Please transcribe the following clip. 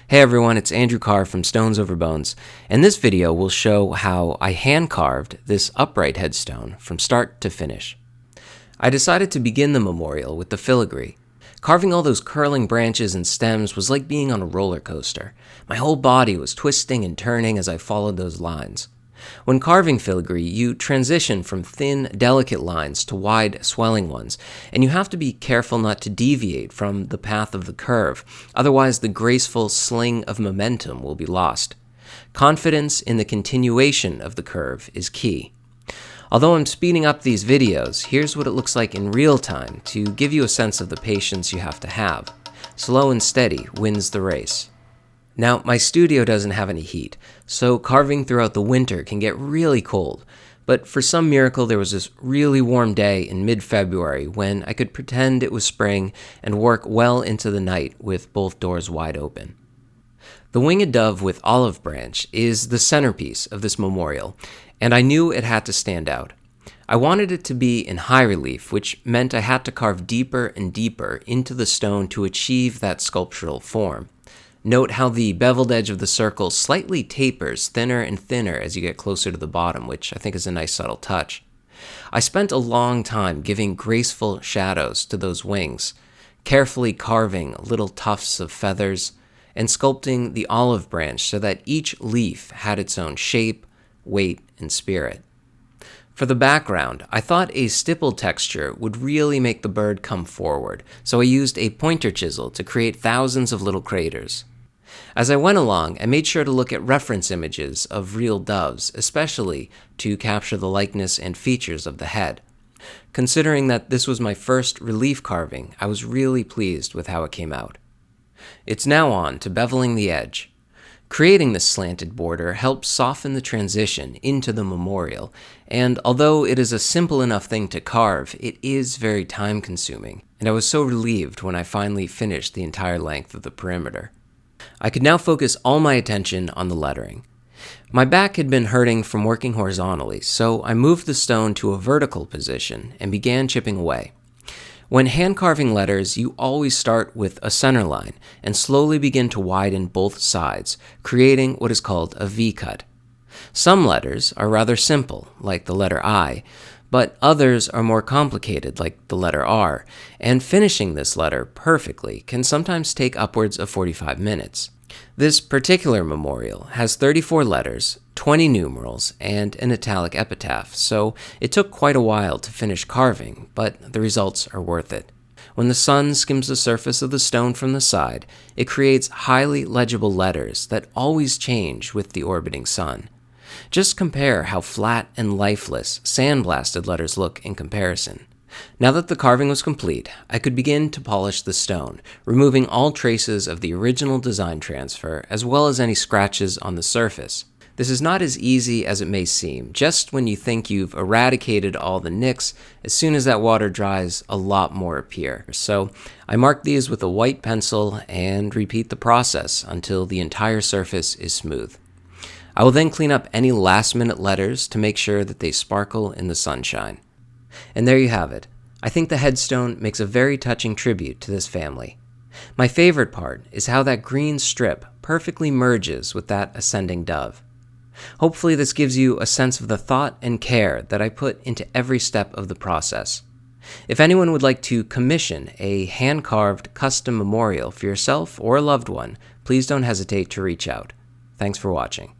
Hey everyone, it's Andrew Carr from Stones Over Bones, and this video will show how I hand-carved this upright headstone from start to finish. I decided to begin the memorial with the filigree. Carving all those curling branches and stems was like being on a roller coaster. My whole body was twisting and turning as I followed those lines. When carving filigree, you transition from thin, delicate lines to wide, swelling ones, and you have to be careful not to deviate from the path of the curve, otherwise the graceful sling of momentum will be lost. Confidence in the continuation of the curve is key. Although I'm speeding up these videos, here's what it looks like in real time to give you a sense of the patience you have to have. Slow and steady wins the race. Now, my studio doesn't have any heat, so carving throughout the winter can get really cold, but for some miracle there was this really warm day in mid-February when I could pretend it was spring and work well into the night with both doors wide open. The winged dove with olive branch is the centerpiece of this memorial, and I knew it had to stand out. I wanted it to be in high relief, which meant I had to carve deeper and deeper into the stone to achieve that sculptural form. Note how the beveled edge of the circle slightly tapers thinner and thinner as you get closer to the bottom, which I think is a nice subtle touch. I spent a long time giving graceful shadows to those wings, carefully carving little tufts of feathers, and sculpting the olive branch so that each leaf had its own shape, weight, and spirit. For the background, I thought a stipple texture would really make the bird come forward, so I used a pointer chisel to create thousands of little craters. As I went along, I made sure to look at reference images of real doves, especially to capture the likeness and features of the head. Considering that this was my first relief carving, I was really pleased with how it came out. It's now on to beveling the edge. Creating this slanted border helps soften the transition into the memorial, and although it is a simple enough thing to carve, it is very time-consuming, and I was so relieved when I finally finished the entire length of the perimeter. I could now focus all my attention on the lettering. My back had been hurting from working horizontally, so I moved the stone to a vertical position and began chipping away. When hand-carving letters, you always start with a center line and slowly begin to widen both sides, creating what is called a V-cut. Some letters are rather simple, like the letter I, but others are more complicated, like the letter R, and finishing this letter perfectly can sometimes take upwards of 45 minutes. This particular memorial has 34 letters, 20 numerals, and an italic epitaph, so it took quite a while to finish carving, but the results are worth it. When the sun skims the surface of the stone from the side, it creates highly legible letters that always change with the orbiting sun. Just compare how flat and lifeless sandblasted letters look in comparison. Now that the carving was complete, I could begin to polish the stone, removing all traces of the original design transfer, as well as any scratches on the surface. This is not as easy as it may seem. Just when you think you've eradicated all the nicks, as soon as that water dries, a lot more appear. So I mark these with a white pencil and repeat the process until the entire surface is smooth. I will then clean up any last-minute letters to make sure that they sparkle in the sunshine. And there you have it. I think the headstone makes a very touching tribute to this family. My favorite part is how that green strip perfectly merges with that ascending dove. Hopefully this gives you a sense of the thought and care that I put into every step of the process. If anyone would like to commission a hand-carved custom memorial for yourself or a loved one, please don't hesitate to reach out. Thanks for watching.